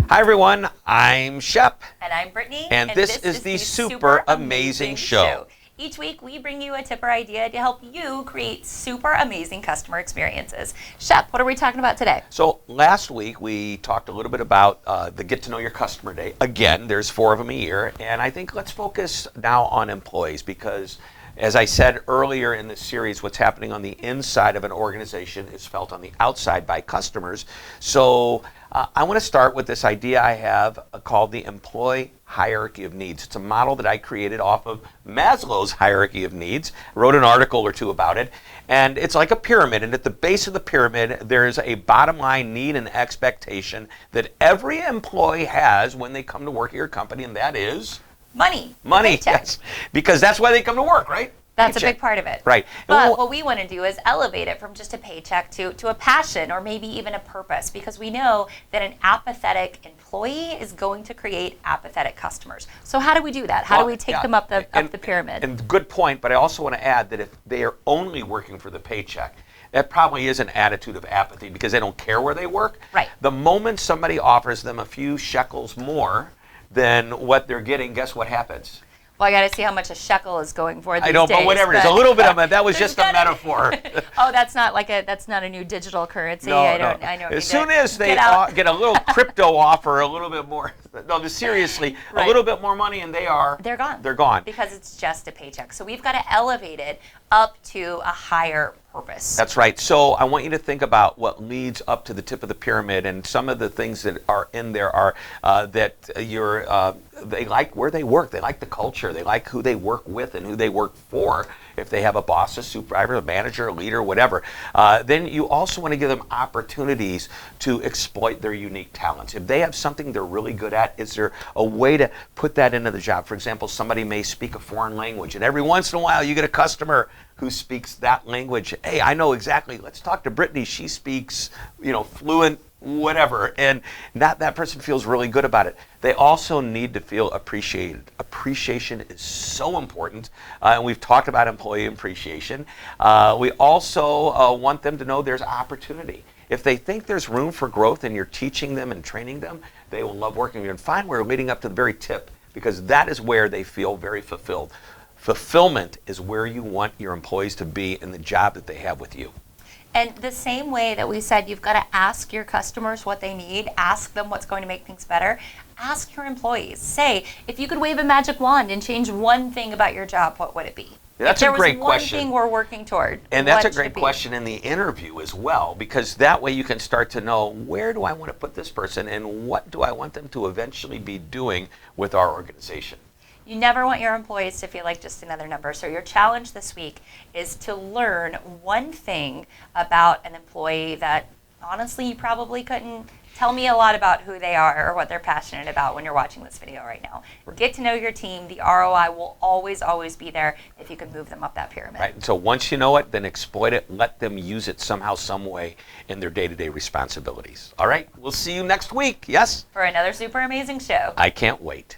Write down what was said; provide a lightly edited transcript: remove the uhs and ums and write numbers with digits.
Hi everyone, I'm Shep. And I'm Brittany. And this is the Super Amazing Show. Each week we bring you a tip or idea to help you create super amazing customer experiences. Shep, what are we talking about today? So last week we talked a little bit about the Get to Know Your Customer Day. Again, there's 4 of them a year, and I think let's focus now on employees because as I said earlier in this series, what's happening on the inside of an organization is felt on the outside by customers. So I want to start with this idea I have called the employee hierarchy of needs. It's a model that I created off of Maslow's hierarchy of needs. I wrote an article or 2 about it. And it's like a pyramid. And at the base of the pyramid, there's a bottom line need and expectation that every employee has when they come to work at your company, and that is money. Paycheck. Yes. Because that's why they come to work, right? That's a big part of it. Right. But what we want to do is elevate it from just a paycheck to a passion or maybe even a purpose, because we know that an apathetic employee is going to create apathetic customers. So how do we do that? How do we take them up the pyramid? And good point, but I also want to add that if they are only working for the paycheck, that probably is an attitude of apathy because they don't care where they work. Right. The moment somebody offers them a few shekels more than what they're getting, guess what happens? Well, I got to see how much a shekel is going for these days. I know, but whatever it is, a little bit of it. That was just a metaphor. Oh, that's not a new digital currency. No, I no. know. As soon as they get a little crypto offer, a little bit more. No, seriously, right. A little bit more money, and they're gone. They're gone because it's just a paycheck. So we've got to elevate it up to a higher purpose. That's right. So I want you to think about what leads up to the tip of the pyramid, and some of the things that are in there are that they like where they work, they like the culture, they like who they work with and who they work for. If they have a boss, a supervisor, a manager, a leader, whatever, then you also want to give them opportunities to exploit their unique talents. If they have something they're really good at, is there a way to put that into the job? For example, somebody may speak a foreign language, and every once in a while you get a customer who speaks that language. Hey, I know exactly. Let's talk to Brittany. She speaks, fluent whatever, and that person feels really good about it. They also need to feel appreciated. Appreciation is so important, and we've talked about employee appreciation. We also want them to know there's opportunity. If they think there's room for growth and you're teaching them and training them, they will love working with you. And find we're leading up to the very tip, because that is where they feel very fulfilled. Fulfillment is where you want your employees to be in the job that they have with you. And the same way that we said you've got to ask your customers what they need, ask them what's going to make things better, ask your employees. Say, if you could wave a magic wand and change one thing about your job, what would it be? That's a great question. If there was one thing we're working toward, and that's a great question in the interview as well, because that way you can start to know, where do I want to put this person and what do I want them to eventually be doing with our organization? You never want your employees to feel like just another number. So your challenge this week is to learn one thing about an employee that honestly you probably couldn't tell me a lot about who they are or what they're passionate about when you're watching this video right now. Get to know your team. The ROI will always, always be there if you can move them up that pyramid. Right. So once you know it, then exploit it. Let them use it somehow, some way in their day-to-day responsibilities. All right. We'll see you next week. Yes? For another super amazing show. I can't wait.